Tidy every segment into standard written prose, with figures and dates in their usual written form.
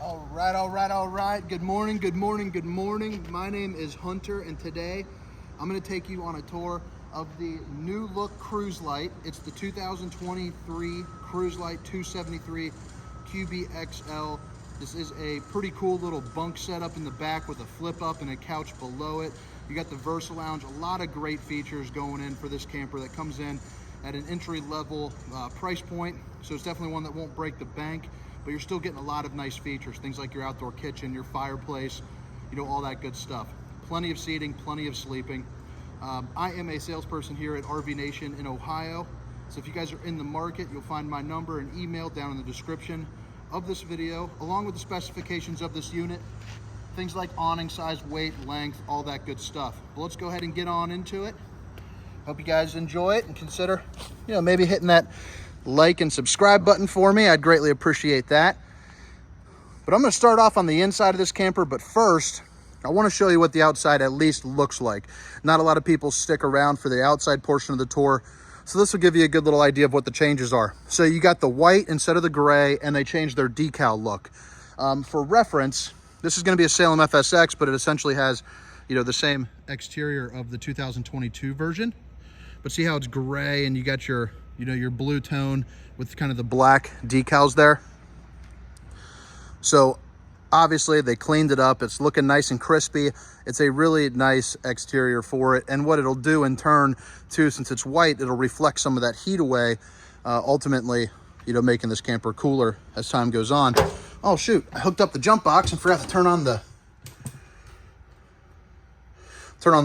All right. Good morning. My name is Hunter, and today I'm going to take you on a tour of the new look Cruise Lite. It's the 2023 Cruise Lite 273QBXL. This is a pretty cool little bunk setup in the back with a flip up and a couch below it. You got the Versa Lounge, a lot of great features going in for this camper that comes in at an entry level price point. So it's definitely one that won't break the bank, but you're still getting a lot of nice features, things like your outdoor kitchen, your fireplace, all that good stuff. Plenty of seating, plenty of sleeping. I am a salesperson here at RV Nation in Ohio. So if you guys are in the market, you'll find my number and email down in the description of this video, along with the specifications of this unit, things like awning size, weight, length, all that good stuff. But let's go ahead and get on into it. Hope you guys enjoy it and consider, maybe hitting that like and subscribe button for me. I'd greatly appreciate that. But I'm going to start off on the inside of this camper, but first I want to show you what the outside at least looks like. Not a lot of people stick around for the outside portion of the tour, so this will give you a good little idea of what the changes are. So you got the white instead of the gray, and they changed their decal look. For reference, this is going to be a Salem FSX, but it essentially has the same exterior of the 2022 version. But see how it's gray, and you got your your blue tone with kind of the black decals there. So obviously they cleaned it up. It's looking nice and crispy. It's a really nice exterior for it. And what it'll do in turn too, since it's white, it'll reflect some of that heat away, ultimately, making this camper cooler as time goes on. Oh shoot, I hooked up the jump box and forgot to turn on the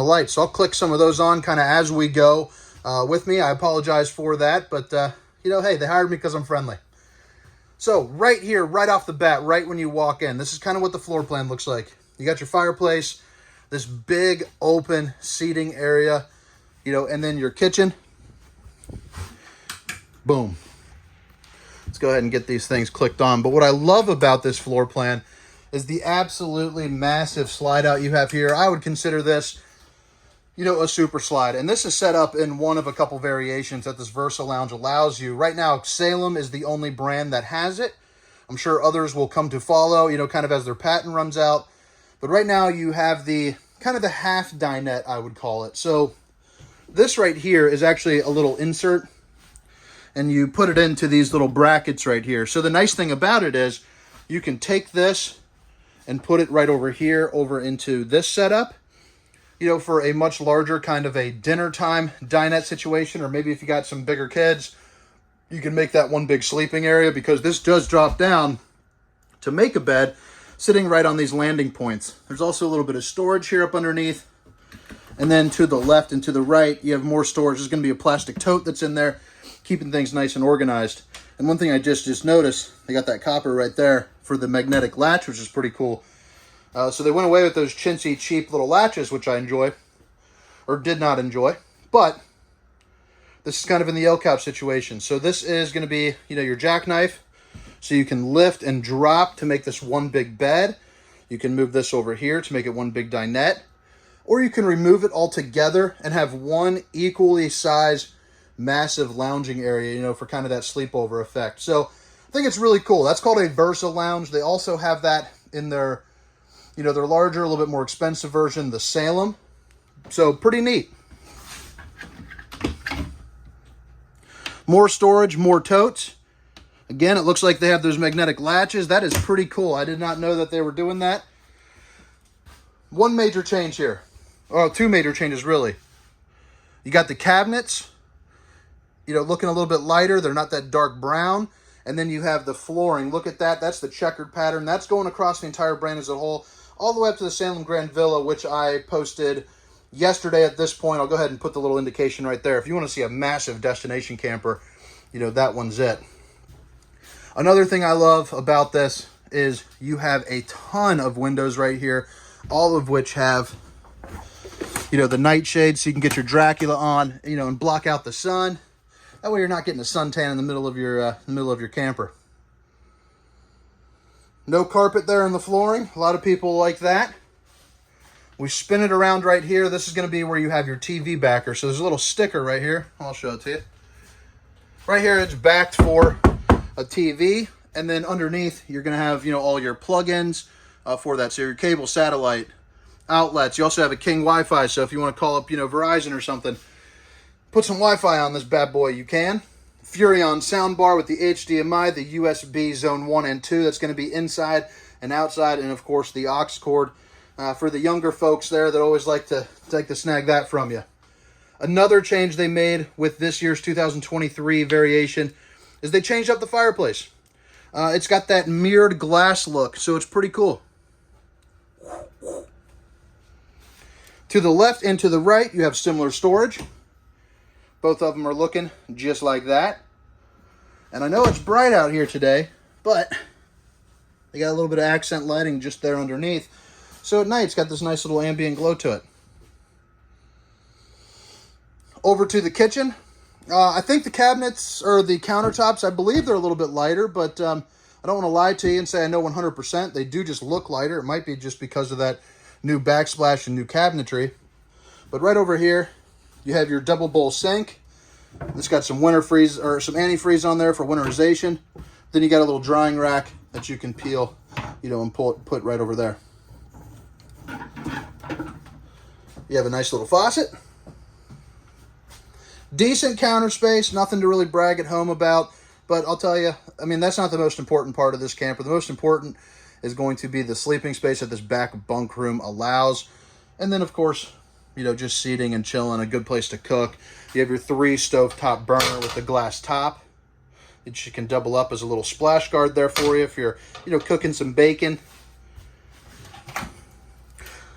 lights. So I'll click some of those on kind of as we go. With me. I apologize for that, but hey, they hired me because I'm friendly. So right here, right off the bat, right when you walk in, this is kind of what the floor plan looks like. You got your fireplace, this big open seating area, and then your kitchen. Boom. Let's go ahead and get these things clicked on. But what I love about this floor plan is the absolutely massive slide out you have here. I would consider this a super slide. And this is set up in one of a couple variations that this Versa Lounge allows you. Right now, Salem is the only brand that has it. I'm sure others will come to follow, kind of as their patent runs out. But right now you have the kind of the half dinette, I would call it. So this right here is actually a little insert, and you put it into these little brackets right here. So the nice thing about it is you can take this and put it right over here, over into this setup, for a much larger kind of a dinner time dinette situation, or maybe if you got some bigger kids, you can make that one big sleeping area, because this does drop down to make a bed sitting right on these landing points. There's also a little bit of storage here up underneath. And then to the left and to the right, you have more storage. There's going to be a plastic tote that's in there, keeping things nice and organized. And one thing I just noticed, they got that copper right there for the magnetic latch, which is pretty cool. So they went away with those chintzy, cheap little latches, which I enjoy, or did not enjoy. But this is kind of in the L-couch situation. So this is going to be, your jackknife. So you can lift and drop to make this one big bed. You can move this over here to make it one big dinette. Or you can remove it all together and have one equally sized, massive lounging area, for kind of that sleepover effect. So I think it's really cool. That's called a Versa Lounge. They also have that in their their larger, a little bit more expensive version, the Salem. So pretty neat. More storage, more totes. Again, it looks like they have those magnetic latches. That is pretty cool. I did not know that they were doing that. One major change here. Oh, two major changes, really. You got the cabinets, looking a little bit lighter. They're not that dark brown. And then you have the flooring. Look at that. That's the checkered pattern. That's going across the entire brand as a whole, all the way up to the Salem Grand Villa, which I posted yesterday at this point. I'll go ahead and put the little indication right there. If you want to see a massive destination camper, that one's it. Another thing I love about this is you have a ton of windows right here, all of which have, the nightshade, so you can get your Dracula on, and block out the sun. That way you're not getting a suntan in the middle of your camper. No carpet there in the flooring. A lot of people like that. We spin it around right here. This is going to be where you have your TV backer. So there's a little sticker right here. I'll show it to you. Right here, it's backed for a TV. And then underneath, you're going to have, all your plug-ins for that. So your cable, satellite, outlets. You also have a King Wi-Fi. So if you want to call up, Verizon or something, put some Wi-Fi on this bad boy, you can. Furrion soundbar with the HDMI, the USB zone 1 and 2. That's going to be inside and outside. And of course, the aux cord for the younger folks there that always like to snag that from you. Another change they made with this year's 2023 variation is they changed up the fireplace. It's got that mirrored glass look, so it's pretty cool. To the left and to the right, you have similar storage. Both of them are looking just like that. And I know it's bright out here today, but they got a little bit of accent lighting just there underneath. So at night, it's got this nice little ambient glow to it. Over to the kitchen. I think the cabinets or the countertops, I believe they're a little bit lighter, but I don't want to lie to you and say I know 100%. They do just look lighter. It might be just because of that new backsplash and new cabinetry. But right over here, you have your double bowl sink. It's got some winter freeze or some antifreeze on there for winterization. Then you got a little drying rack that you can peel, and put right over there. You have a nice little faucet. Decent counter space, nothing to really brag at home about. But I'll tell you, that's not the most important part of this camper. The most important is going to be the sleeping space that this back bunk room allows. And then, of course, just seating and chilling, a good place to cook. You have your 3 stovetop burner with the glass top that you can double up as a little splash guard there for you if you're, cooking some bacon.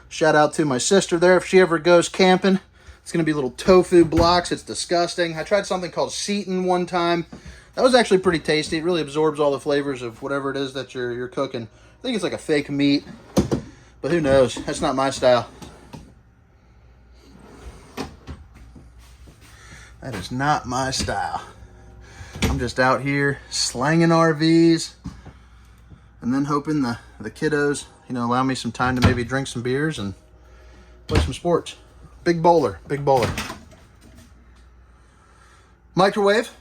Shout out to my sister there if she ever goes camping. It's going to be little tofu blocks. It's disgusting. I tried something called Seaton one time. That was actually pretty tasty. It really absorbs all the flavors of whatever it is that you're cooking. I think it's like a fake meat, but who knows? That's not my style. That is not my style. I'm just out here slanging RVs and then hoping the kiddos, allow me some time to maybe drink some beers and play some sports. Big bowler, big bowler. Microwave.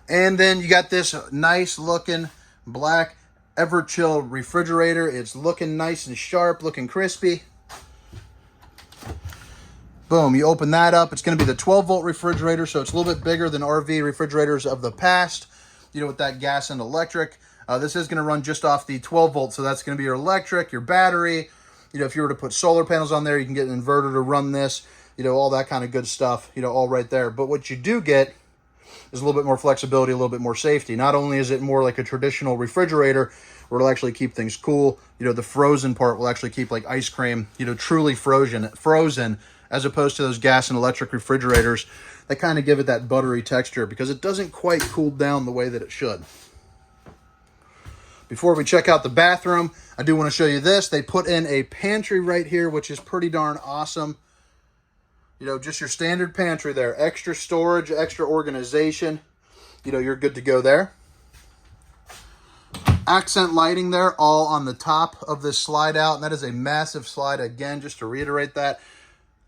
And then you got this nice looking black Everchill refrigerator. It's looking nice and sharp, looking crispy. Boom, you open that up. It's going to be the 12-volt refrigerator, so it's a little bit bigger than RV refrigerators of the past, with that gas and electric. This is going to run just off the 12 volt, so that's going to be your electric, your battery. If you were to put solar panels on there, you can get an inverter to run this, all that kind of good stuff, all right there. But what you do get is a little bit more flexibility, a little bit more safety. Not only is it more like a traditional refrigerator where it'll actually keep things cool, the frozen part will actually keep like ice cream, truly frozen, as opposed to those gas and electric refrigerators that kind of give it that buttery texture because it doesn't quite cool down the way that it should. Before we check out the bathroom, I do want to show you this. They put in a pantry right here, which is pretty darn awesome. Just your standard pantry there. Extra storage, extra organization. You're good to go there. Accent lighting there, all on the top of this slide out. And that is a massive slide. Again, just to reiterate that.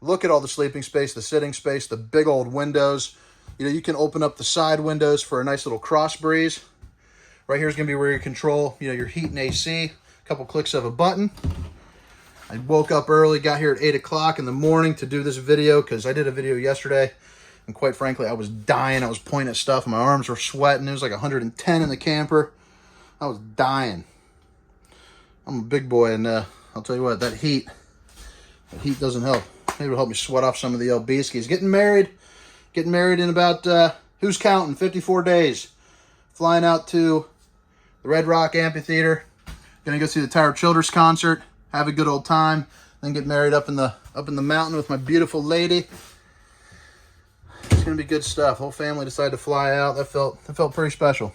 Look at all the sleeping space, the sitting space, the big old windows. You can open up the side windows for a nice little cross breeze. Right here is going to be where you control, your heat and AC. A couple clicks of a button. I woke up early, got here at 8 o'clock in the morning to do this video because I did a video yesterday. And quite frankly, I was dying. I was pointing at stuff. My arms were sweating. It was like 110 in the camper. I was dying. I'm a big boy, and I'll tell you what, that heat doesn't help. Maybe it'll help me sweat off some of the Beskies. Getting married in about, who's counting, 54 days. Flying out to the Red Rock Amphitheater. Gonna go see the Tower Childers concert, have a good old time, then get married up in the mountain with my beautiful lady. It's gonna be good stuff. Whole family decided to fly out. That felt pretty special.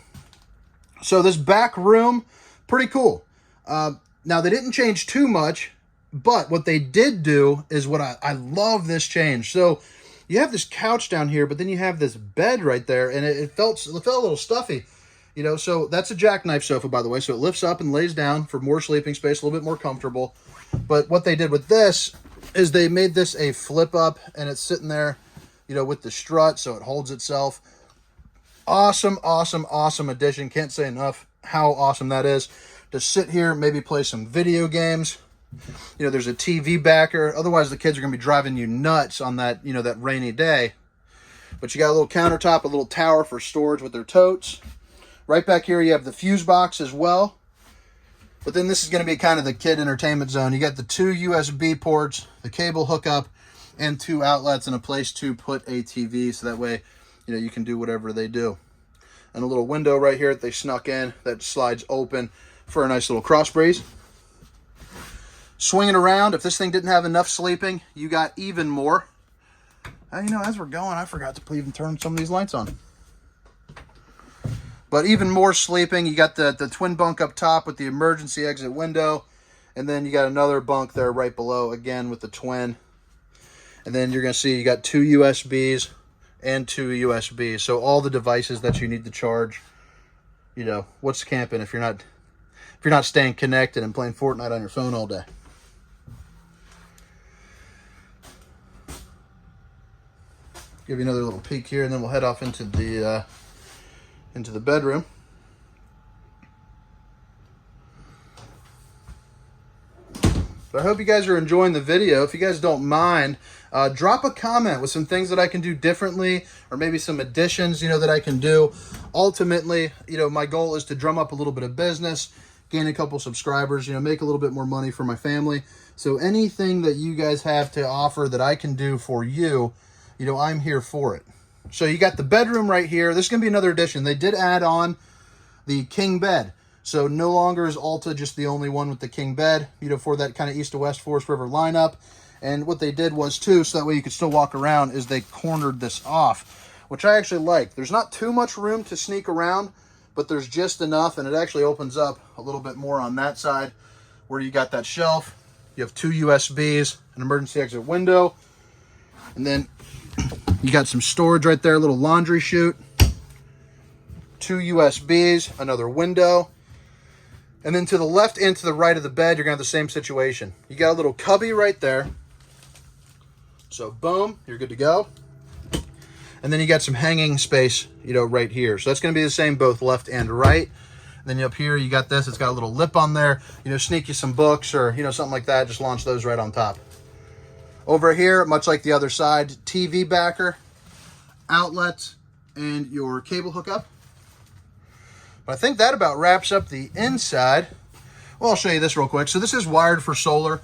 So this back room, pretty cool. Now they didn't change too much. But what they did do is what I love this change. So you have this couch down here, but then you have this bed right there, and it felt a little stuffy. So that's a jackknife sofa, by the way. So it lifts up and lays down for more sleeping space, a little bit more comfortable. But what they did with this is they made this a flip up, and it's sitting there, with the strut, so it holds itself. Awesome, awesome, awesome addition. Can't say enough how awesome that is. To sit here, maybe play some video games. You know, there's a TV backer. Otherwise, the kids are going to be driving you nuts on that, you know, that rainy day. But you got a little countertop, a little tower for storage with their totes. Right back here, you have the fuse box as well. But then this is going to be kind of the kid entertainment zone. You got the 2 USB ports, the cable hookup, and 2 outlets, and a place to put a TV. So that way, you know, you can do whatever they do. And a little window right here that they snuck in that slides open for a nice little cross breeze. Swinging around, if this thing didn't have enough sleeping, you got even more. You know, as we're going, I forgot to even turn some of these lights on. But even more sleeping, you got the twin bunk up top with the emergency exit window. And then you got another bunk there right below, again with the twin. And then you're going to see you got 2 USBs and 2 USBs. So all the devices that you need to charge. You know, what's camping if you're not staying connected and playing Fortnite on your phone all day. Give you another little peek here, and then we'll head off into the bedroom. But I hope you guys are enjoying the video. If you guys don't mind, drop a comment with some things that I can do differently, or maybe some additions, you know, that I can do. Ultimately, you know, my goal is to drum up a little bit of business, gain a couple subscribers, you know, make a little bit more money for my family. So anything that you guys have to offer that I can do for you, you know, I'm here for it. So you got the bedroom right here. This is going to be another addition. They did add on the king bed. So no longer is Alta just the only one with the king bed, you know, for that kind of east to west Forest River lineup. And what they did was too, so that way you could still walk around, is they cornered this off, which I actually like. There's not too much room to sneak around, but there's just enough, and it actually opens up a little bit more on that side where you got that shelf. You have 2 USBs, an emergency exit window, and then you got some storage right there, a little laundry chute, 2 USBs, another window. And then to the left and to the right of the bed, you're going to have the same situation. You got a little cubby right there. So boom, you're good to go. And then you got some hanging space, you know, right here. So that's going to be the same both left and right. And then up here, you got this. It's got a little lip on there. You know, sneak you some books or, you know, something like that. Just launch those right on top. Over here, much like the other side, TV backer, outlets, and your cable hookup. But I think that about wraps up the inside. Well, I'll show you this real quick. So this is wired for solar.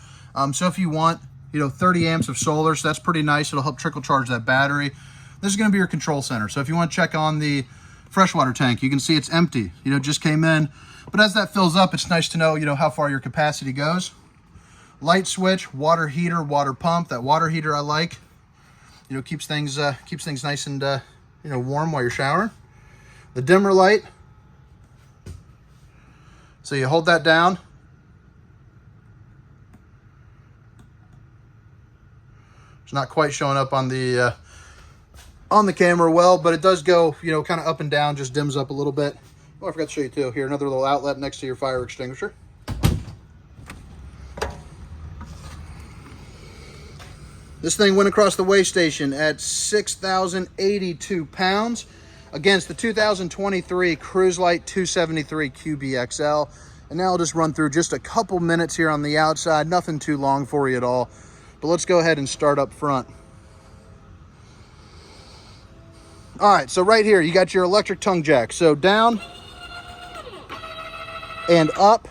So if you want, you know, 30 amps of solar, so that's pretty nice. It'll help trickle charge that battery. This is going to be your control center. So if you want to check on the freshwater tank, you can see it's empty. You know, just came in. But as that fills up, it's nice to know, you know, how far your capacity goes. Light switch, water heater, water pump. That water heater I like. You know, keeps things nice and you know, warm while you're showering. The dimmer light. So you hold that down. It's not quite showing up on the camera well, but it does go, you know, kind of up and down, just dims up a little bit. Oh, I forgot to show you too. Here, another little outlet next to your fire extinguisher. This thing went across the weigh station at 6,082 pounds against the 2023 Cruise Lite 273QBXL. And now I'll just run through just a couple minutes here on the outside. Nothing too long for you at all. But let's go ahead and start up front. All right, so right here, you got your electric tongue jack. So down and up.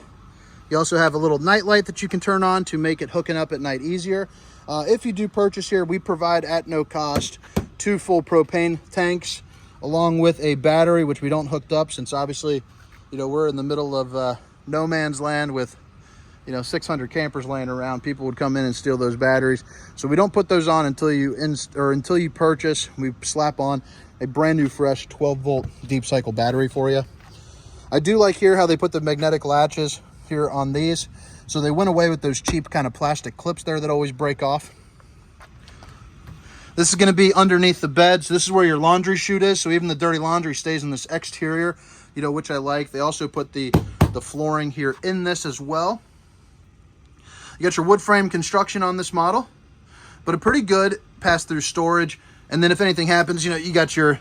You also have a little night light that you can turn on to make it hooking up at night easier. If you do purchase here, we provide at no cost 2 full propane tanks along with a battery, which we don't hooked up since obviously, you know, we're in the middle of no man's land with, you know, 600 campers laying around. People would come in and steal those batteries. So we don't put those on until you purchase. We slap on a brand new fresh 12 volt deep cycle battery for you. I do like here how they put the magnetic latches here on these. So they went away with those cheap kind of plastic clips there that always break off. This is going to be underneath the bed. So this is where your laundry chute is. So even the dirty laundry stays in this exterior, you know, which I like. They also put the flooring here in this as well. You got your wood frame construction on this model, but a pretty good pass-through storage. And then if anything happens, you know, you got your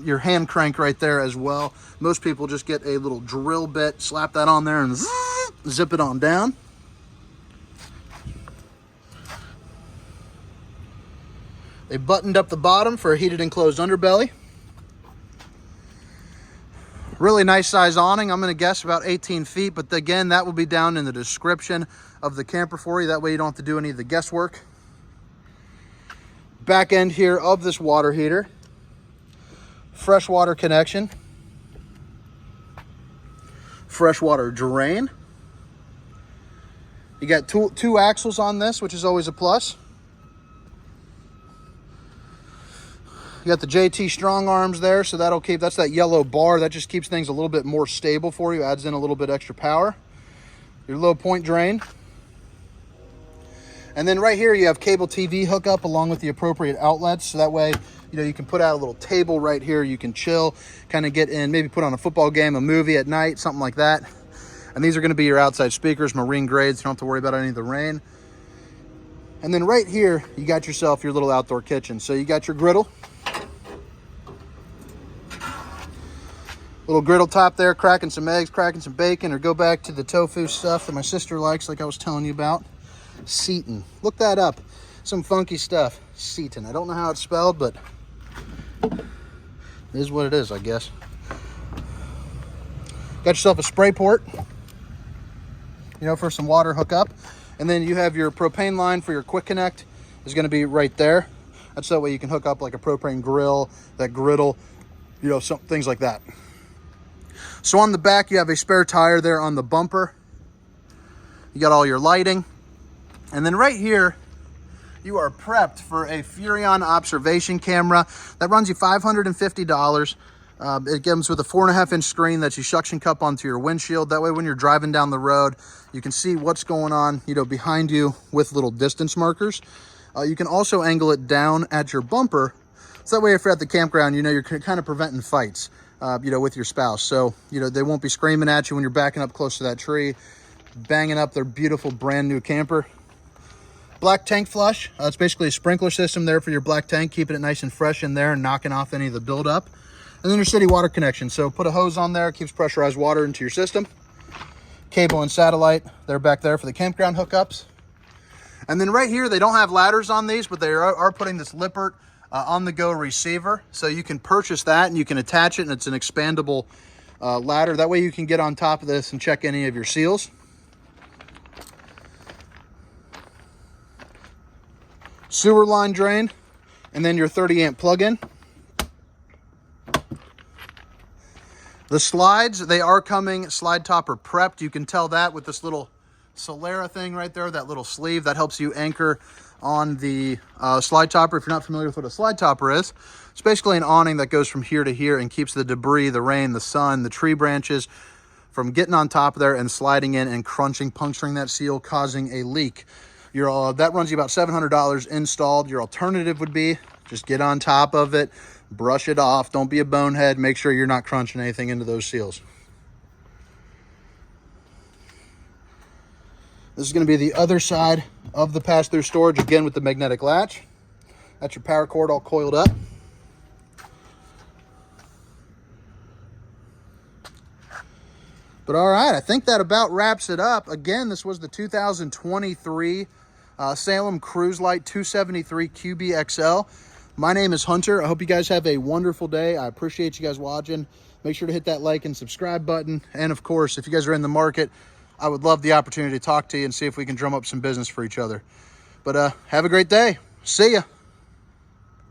your hand crank right there as well. Most people just get a little drill bit, slap that on there, and zip it on down. They buttoned up the bottom for a heated enclosed underbelly. Really nice size awning. I'm going to guess about 18 feet, but again, that will be down in the description of the camper for you. That way you don't have to do any of the guesswork. Back end here of this water heater. Freshwater connection. Freshwater drain. You got two axles on this, which is always a plus. You got the JT strong arms there, so that'll keep, that's that yellow bar. That just keeps things a little bit more stable for you, adds in a little bit extra power. Your low point drain. And then right here you have cable TV hookup along with the appropriate outlets. So that way, you know, you can put out a little table right here. You can chill, kind of get in, maybe put on a football game, a movie at night, something like that. And these are going to be your outside speakers, marine grades. You don't have to worry about any of the rain. And then right here, you got yourself your little outdoor kitchen. So you got your griddle. Little griddle top there, cracking some eggs, cracking some bacon, or go back to the tofu stuff that my sister likes, like I was telling you about. Seaton. Look that up. Some funky stuff. Seaton. I don't know how it's spelled, but it is what it is, I guess. Got yourself a spray port, you know, for some water hookup. And then you have your propane line for your quick connect is going to be right there. That's that way you can hook up like a propane grill, that griddle, you know, some things like that. So on the back, you have a spare tire there on the bumper. You got all your lighting. And then right here, you are prepped for a Furrion observation camera. That runs you $550. It comes with a 4.5-inch screen that you suction cup onto your windshield. That way when you're driving down the road, you can see what's going on, you know, behind you with little distance markers. You can also angle it down at your bumper. So that way if you're at the campground, you know, you're kind of preventing fights. You know, with your spouse. So, you know, they won't be screaming at you when you're backing up close to that tree, banging up their beautiful brand new camper. Black tank flush. It's basically a sprinkler system there for your black tank, keeping it nice and fresh in there and knocking off any of the buildup. And then your city water connection. So put a hose on there, keeps pressurized water into your system. Cable and satellite, they're back there for the campground hookups. And then right here, they don't have ladders on these, but they are putting this Lippert on-the-go receiver, so you can purchase that and you can attach it, and it's an expandable ladder. That way you can get on top of this and check any of your seals. Sewer line drain, and then your 30-amp plug-in. The slides, they are coming slide topper prepped. You can tell that with this little Solera thing right there, that little sleeve that helps you anchor on the slide topper. If you're not familiar with what a slide topper is, it's basically an awning that goes from here to here and keeps the debris, the rain, the sun, the tree branches from getting on top of there and sliding in and crunching, puncturing that seal, causing a leak. That runs you about $700 installed. Your alternative would be just get on top of it, brush it off. Don't be a bonehead. Make sure you're not crunching anything into those seals. This is going to be the other side of the pass-through storage, again with the magnetic latch. That's your power cord all coiled up. But all right, I think that about wraps it up. Again, this was the 2023 Salem Cruise Lite 273QBXL. My name is Hunter. I hope you guys have a wonderful day. I appreciate you guys watching. Make sure to hit that like and subscribe button. And of course, if you guys are in the market, I would love the opportunity to talk to you and see if we can drum up some business for each other. But have a great day. See ya.